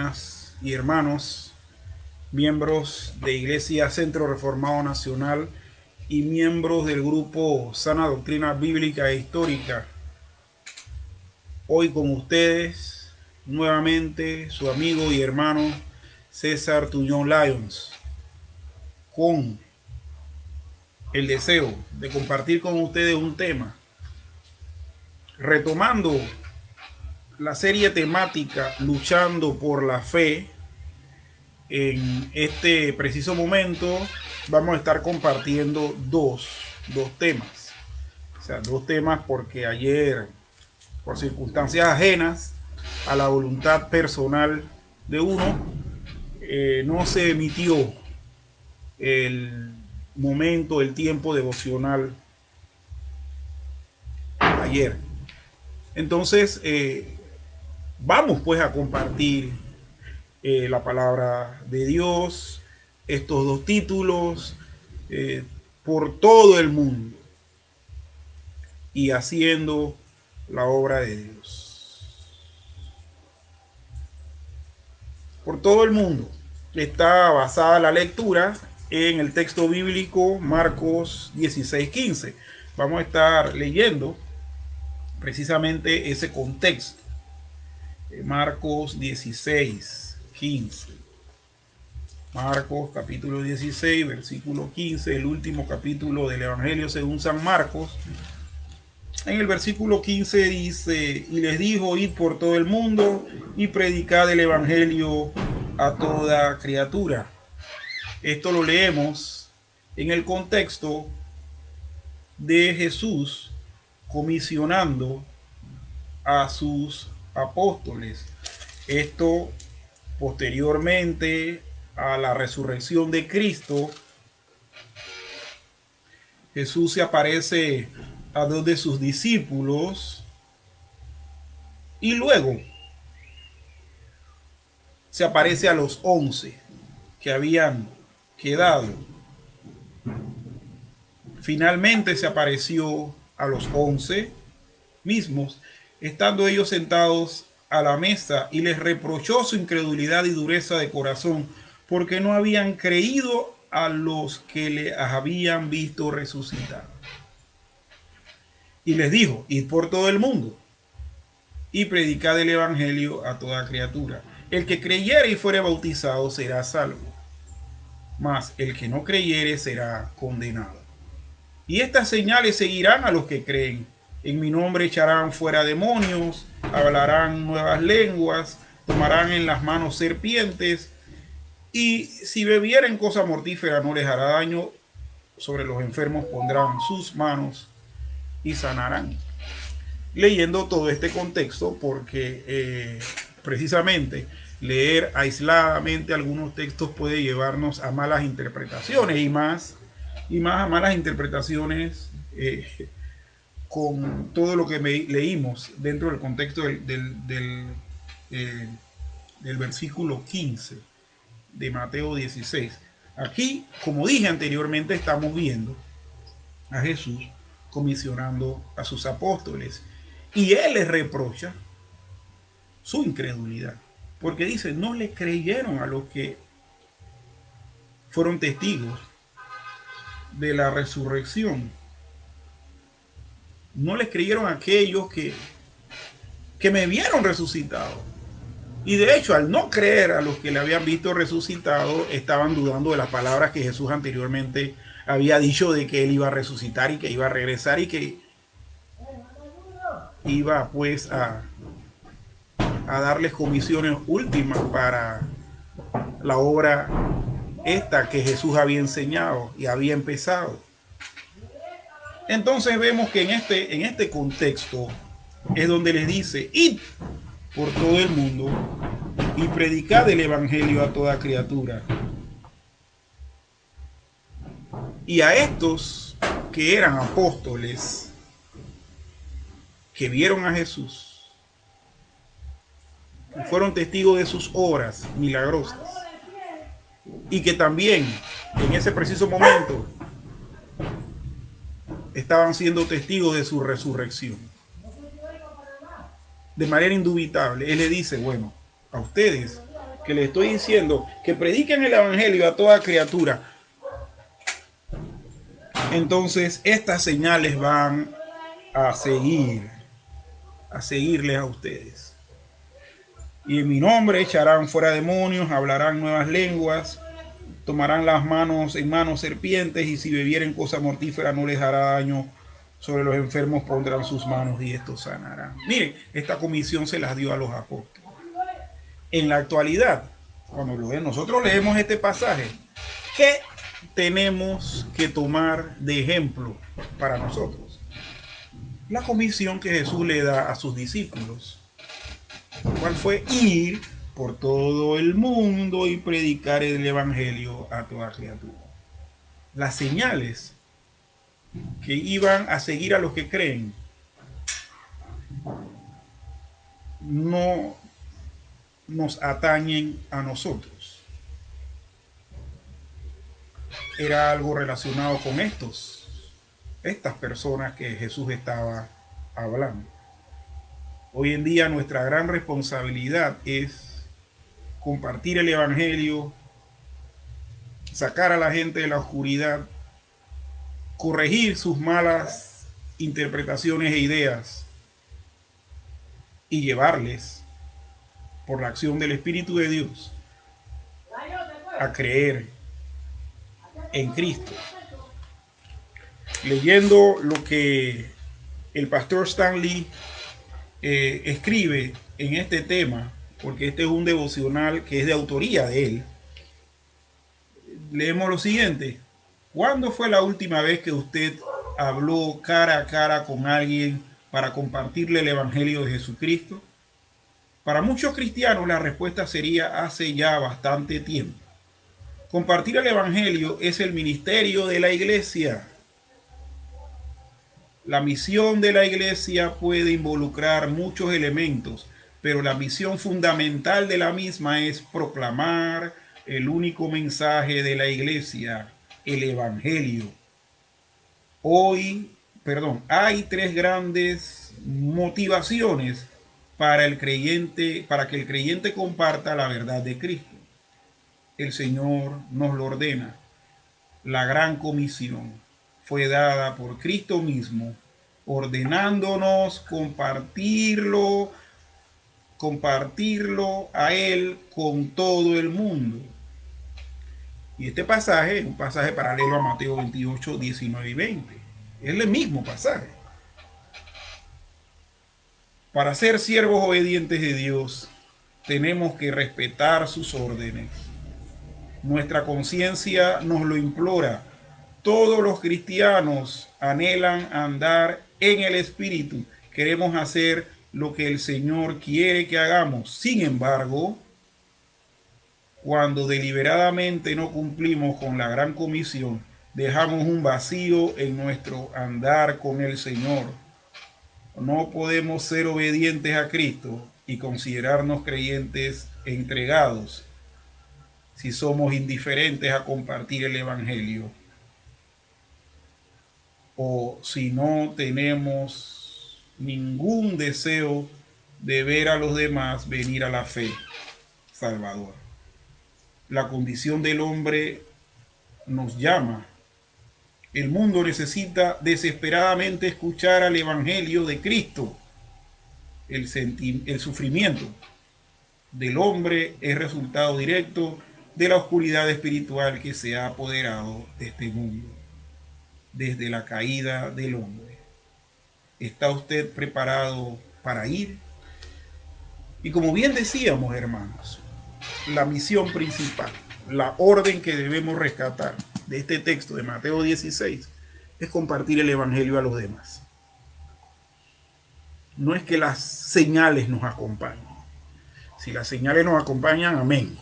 hermanas y hermanos, miembros de Iglesia Centro Reformado Nacional y miembros del grupo Sana Doctrina Bíblica e Histórica. Hoy con ustedes nuevamente su amigo y hermano César Tuñón Lyons, con el deseo de compartir con ustedes un tema, retomando la serie temática Luchando por la Fe. En este preciso momento vamos a estar compartiendo dos temas. O sea, dos temas porque ayer, por circunstancias ajenas a la voluntad personal de uno, no se emitió el momento, el tiempo devocional ayer. Entonces, vamos pues a compartir la palabra de Dios, estos dos títulos, por todo el mundo y haciendo la obra de Dios. Por todo el mundo está basada la lectura en el texto bíblico Marcos 16:15. Vamos a estar leyendo precisamente ese contexto. Marcos 16:15. Marcos capítulo 16, versículo 15, el último capítulo del Evangelio según San Marcos. En el versículo 15 dice: y les dijo, id por todo el mundo y predicad el Evangelio a toda criatura. Esto lo leemos en el contexto de Jesús comisionando a sus apóstoles. Esto posteriormente a la resurrección de Cristo. Jesús se aparece a dos de sus discípulos y luego se aparece a los 11 que habían quedado. Finalmente se apareció a los 11 mismos, estando ellos sentados a la mesa, y les reprochó su incredulidad y dureza de corazón, porque no habían creído a los que le habían visto resucitar. Y les dijo: id por todo el mundo y predicad el Evangelio a toda criatura. El que creyere y fuere bautizado será salvo, mas el que no creyere será condenado. Y estas señales seguirán a los que creen: en mi nombre echarán fuera demonios, hablarán nuevas lenguas, tomarán en las manos serpientes, y si bebieren cosa mortífera no les hará daño, sobre los enfermos pondrán sus manos y sanarán. Leyendo todo este contexto porque precisamente leer aisladamente algunos textos puede llevarnos a malas interpretaciones, y más a malas interpretaciones con todo lo que leímos dentro del contexto del versículo 15 de Mateo 16. Aquí, como dije anteriormente, estamos viendo a Jesús comisionando a sus apóstoles, y él les reprocha su incredulidad, porque dice: no le creyeron a los que fueron testigos de la resurrección. No les creyeron a aquellos que me vieron resucitado. Y de hecho, al no creer a los que le habían visto resucitado, estaban dudando de las palabras que Jesús anteriormente había dicho de que él iba a resucitar y que iba a regresar y que iba pues a darles comisiones últimas para la obra esta que Jesús había enseñado y había empezado. Entonces vemos que en este contexto es donde les dice: id por todo el mundo y predicad el Evangelio a toda criatura. Y a estos que eran apóstoles, que vieron a Jesús, que fueron testigos de sus obras milagrosas, y que también en ese preciso momento estaban siendo testigos de su resurrección, de manera indubitable, él le dice: bueno, a ustedes que les estoy diciendo, que prediquen el evangelio a toda criatura, entonces estas señales van a seguirles a ustedes. Y en mi nombre echarán fuera demonios, hablarán nuevas lenguas, tomarán las manos en manos serpientes, y si bebieren cosa mortífera no les hará daño. Sobre los enfermos pondrán sus manos y estos sanarán. Miren, esta comisión se las dio a los apóstoles. En la actualidad, cuando nosotros leemos este pasaje, ¿qué tenemos que tomar de ejemplo para nosotros? La comisión que Jesús le da a sus discípulos. ¿Cuál fue? Ir por todo el mundo y predicar el evangelio a toda criatura. Las señales que iban a seguir a los que creen no nos atañen a nosotros. Era algo relacionado con estas personas que Jesús estaba hablando. Hoy en día nuestra gran responsabilidad es compartir el evangelio, sacar a la gente de la oscuridad, corregir sus malas interpretaciones e ideas y llevarles, por la acción del Espíritu de Dios, a creer en Cristo. Leyendo lo que el pastor Stanley escribe en este tema, porque este es un devocional que es de autoría de él, leemos lo siguiente: ¿cuándo fue la última vez que usted habló cara a cara con alguien para compartirle el evangelio de Jesucristo? Para muchos cristianos la respuesta sería hace ya bastante tiempo. Compartir el evangelio es el ministerio de la iglesia. La misión de la iglesia puede involucrar muchos elementos, pero la misión fundamental de la misma es proclamar el único mensaje de la iglesia, el evangelio. Hay tres grandes motivaciones para que el creyente comparta la verdad de Cristo. El Señor nos lo ordena. La gran comisión fue dada por Cristo mismo, ordenándonos compartirlo a Él con todo el mundo. Y este pasaje es un pasaje paralelo a Mateo 28, 19 y 20. Es el mismo pasaje. Para ser siervos obedientes de Dios, tenemos que respetar sus órdenes. Nuestra conciencia nos lo implora. Todos los cristianos anhelan andar en el Espíritu. Queremos hacer lo que el Señor quiere que hagamos. Sin embargo, cuando deliberadamente no cumplimos con la gran comisión, dejamos un vacío en nuestro andar con el Señor. No podemos ser obedientes a Cristo y considerarnos creyentes entregados si somos indiferentes a compartir el evangelio, o si no tenemos ningún deseo de ver a los demás venir a la fe salvadora. La condición del hombre nos llama. El mundo necesita desesperadamente escuchar al evangelio de Cristo. El sufrimiento del hombre es resultado directo de la oscuridad espiritual que se ha apoderado de este mundo desde la caída del hombre. ¿Está usted preparado para ir? Y como bien decíamos, hermanos, la misión principal, la orden que debemos rescatar de este texto de Mateo 16 es compartir el evangelio a los demás. No es que las señales nos acompañen. Si las señales nos acompañan, amén.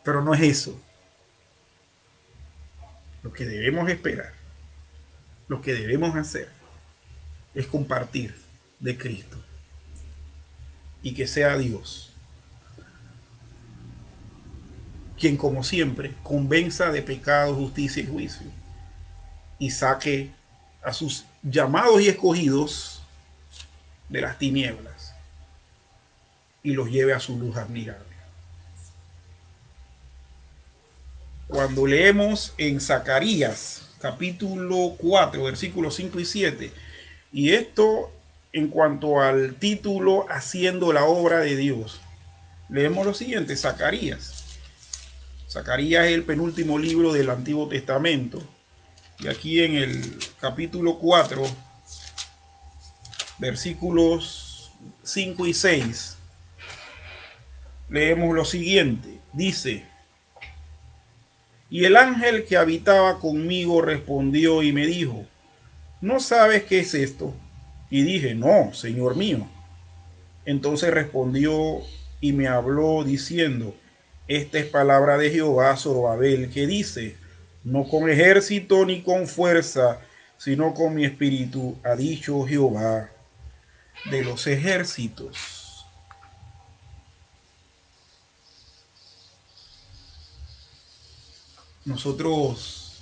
Pero no es eso. Lo que debemos esperar, lo que debemos hacer, es compartir de Cristo. Y que sea Dios quien, como siempre, convenza de pecado, justicia y juicio, y saque a sus llamados y escogidos de las tinieblas y los lleve a su luz admirable. cuando leemos en Zacarías, capítulo 4, versículos 5 y 7. Y esto en cuanto al título, haciendo la obra de Dios. Leemos lo siguiente, Zacarías. Zacarías es el penúltimo libro del Antiguo Testamento. Y aquí en el capítulo 4, versículos 5 y 6, leemos lo siguiente. Dice: y el ángel que habitaba conmigo respondió y me dijo: ¿no sabes qué es esto? Y dije: no, Señor mío. Entonces respondió y me habló diciendo: esta es palabra de Jehová Zorobabel, que dice: no con ejército ni con fuerza, sino con mi espíritu, ha dicho Jehová de los ejércitos. Nosotros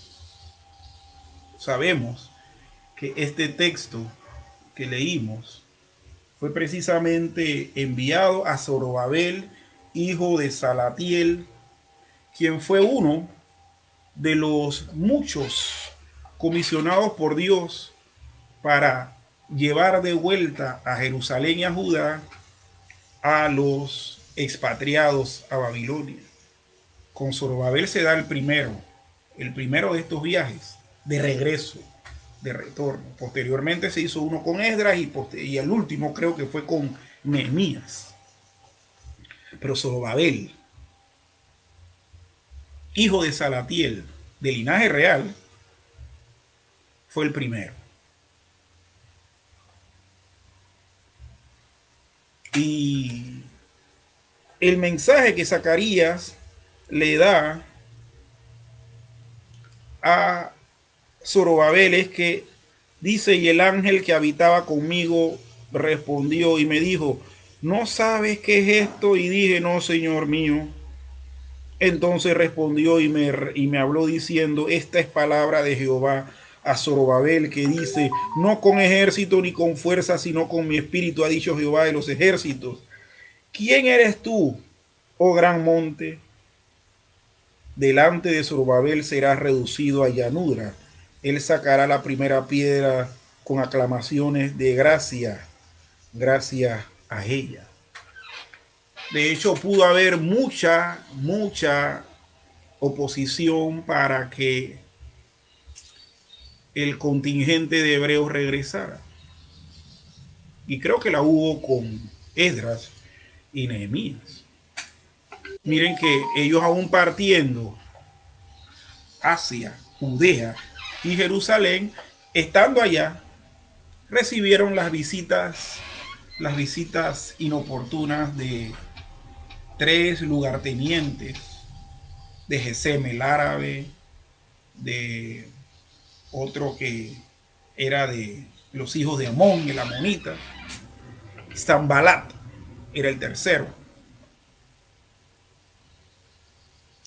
sabemos que este texto que leímos fue precisamente enviado a Zorobabel, hijo de Salatiel, quien fue uno de los muchos comisionados por Dios para llevar de vuelta a Jerusalén y a Judá a los expatriados a Babilonia. Con Zorobabel se da el primero de estos viajes de regreso, de retorno. Posteriormente se hizo uno con Esdras y el último creo que fue con Nehemías. Pero Zorobabel, hijo de Salatiel, de linaje real, fue el primero. Y el mensaje que Zacarías le da a Zorobabel es que dice: y el ángel que habitaba conmigo respondió y me dijo: ¿no sabes qué es esto? Y dije: no, Señor mío. Entonces respondió y me habló diciendo: esta es palabra de Jehová a Zorobabel, que dice: no con ejército ni con fuerza, sino con mi espíritu, ha dicho Jehová de los ejércitos. ¿Quién eres tú, oh gran monte? Delante de Zorobabel será reducido a llanura. Él sacará la primera piedra con aclamaciones de gracia, gracias a ella. De hecho, pudo haber mucha oposición para que el contingente de hebreos regresara. Y creo que la hubo con Esdras y Nehemías. Miren que ellos, aún partiendo hacia Judea y Jerusalén, estando allá, recibieron las visitas inoportunas de tres lugartenientes, de Gesem el árabe, de otro que era de los hijos de Amón, el amonita. Zambalat era el tercero.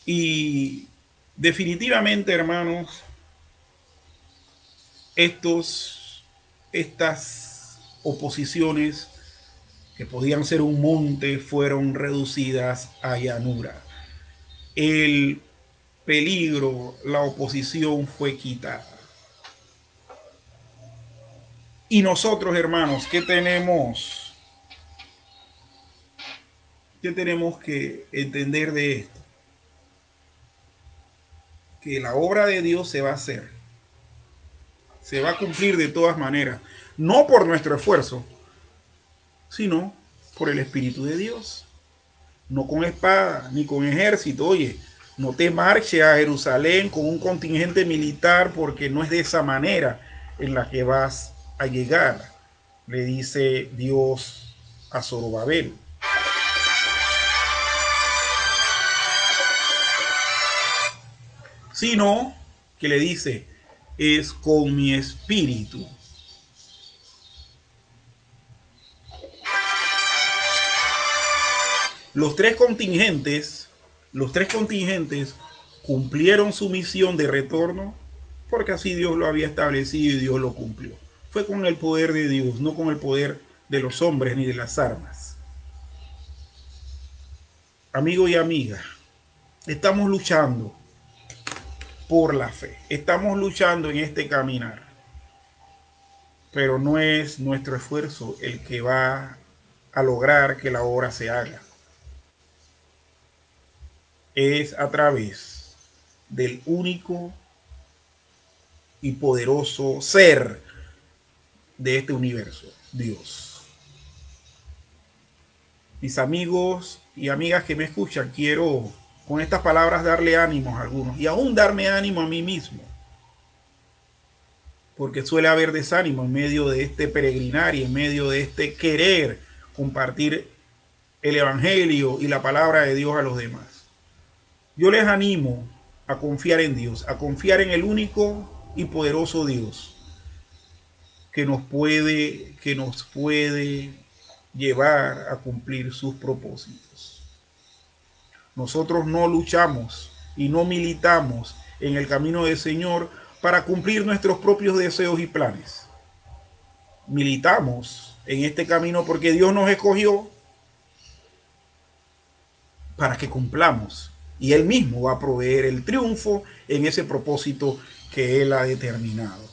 Y definitivamente, hermanos, estas oposiciones que podían ser un monte fueron reducidas a llanura. El peligro, la oposición fue quitada. Y nosotros, hermanos, ¿qué tenemos que entender de esto? Que la obra de Dios se va a hacer, se va a cumplir de todas maneras, no por nuestro esfuerzo, sino por el Espíritu de Dios. No con espada ni con ejército. Oye, no te marches a Jerusalén con un contingente militar, porque no es de esa manera en la que vas a llegar, le dice Dios a Zorobabel. Sino que le dice: es con mi espíritu. Los tres contingentes cumplieron su misión de retorno, porque así Dios lo había establecido y Dios lo cumplió. Fue con el poder de Dios, no con el poder de los hombres ni de las armas. Amigo y amiga, estamos luchando por la fe. Estamos luchando en este caminar, pero no es nuestro esfuerzo el que va a lograr que la obra se haga. Es a través del único y poderoso ser de este universo, Dios. Mis amigos y amigas que me escuchan, quiero con estas palabras darle ánimos a algunos y aún darme ánimo a mí mismo, porque suele haber desánimo en medio de este peregrinar y en medio de este querer compartir el evangelio y la palabra de Dios a los demás. Yo les animo a confiar en Dios, a confiar en el único y poderoso Dios que nos puede llevar a cumplir sus propósitos. Nosotros no luchamos y no militamos en el camino del Señor para cumplir nuestros propios deseos y planes. Militamos en este camino porque Dios nos escogió para que cumplamos. Y Él mismo va a proveer el triunfo en ese propósito que Él ha determinado.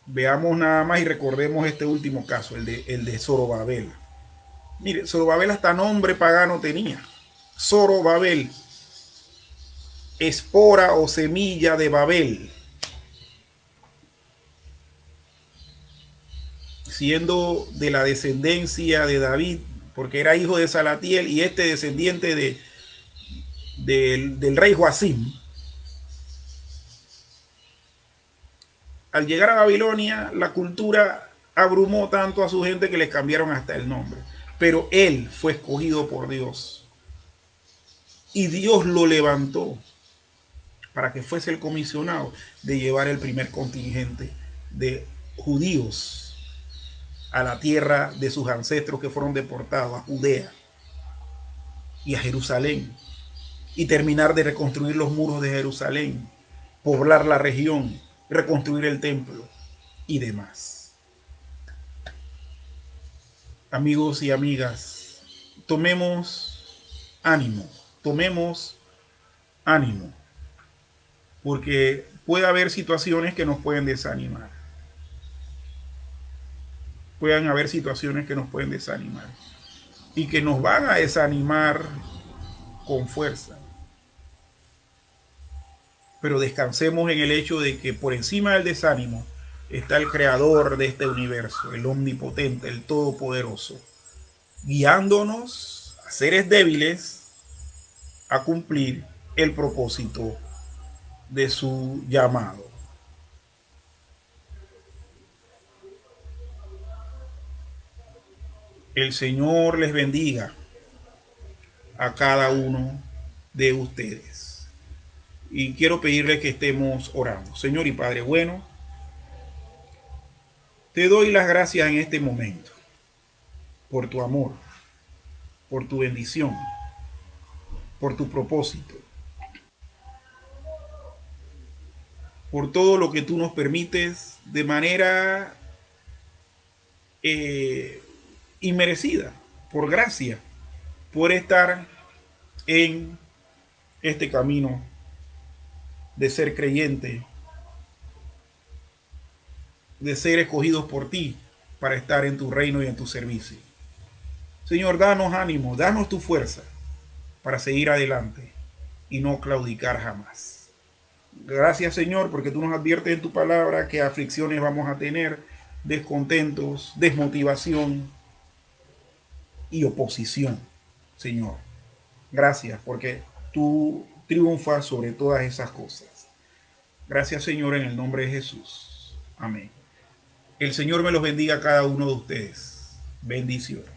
Veamos nada más y recordemos este último caso, el de Zorobabel. Mire, Zorobabel hasta nombre pagano tenía. Zorobabel, espora o semilla de Babel. Siendo de la descendencia de David, porque era hijo de Salatiel y este descendiente del rey Joacim. Al llegar a Babilonia, la cultura abrumó tanto a su gente que les cambiaron hasta el nombre. Pero él fue escogido por Dios. Y Dios lo levantó para que fuese el comisionado de llevar el primer contingente de judíos a la tierra de sus ancestros que fueron deportados, a Judea y a Jerusalén, y terminar de reconstruir los muros de Jerusalén, poblar la región, reconstruir el templo y demás. Amigos y amigas, tomemos ánimo, porque puede haber situaciones que nos pueden desanimar. Pueden haber situaciones que nos pueden desanimar y que nos van a desanimar con fuerza. Pero descansemos en el hecho de que por encima del desánimo está el creador de este universo, el omnipotente, el todopoderoso, guiándonos a seres débiles a cumplir el propósito de su llamado. El Señor les bendiga a cada uno de ustedes. Y quiero pedirles que estemos orando. Señor y Padre bueno, te doy las gracias en este momento por tu amor, por tu bendición, por tu propósito, por todo lo que tú nos permites de manera inmerecida, por gracia, por estar en este camino de ser creyente, de ser escogidos por ti para estar en tu reino y en tu servicio. Señor, danos ánimo, danos tu fuerza para seguir adelante y no claudicar jamás. Gracias, Señor, porque tú nos adviertes en tu palabra que aflicciones vamos a tener, descontentos, desmotivación y oposición, Señor. Gracias, porque tú triunfas sobre todas esas cosas. Gracias, Señor, en el nombre de Jesús. Amén. El Señor me los bendiga a cada uno de ustedes. Bendiciones.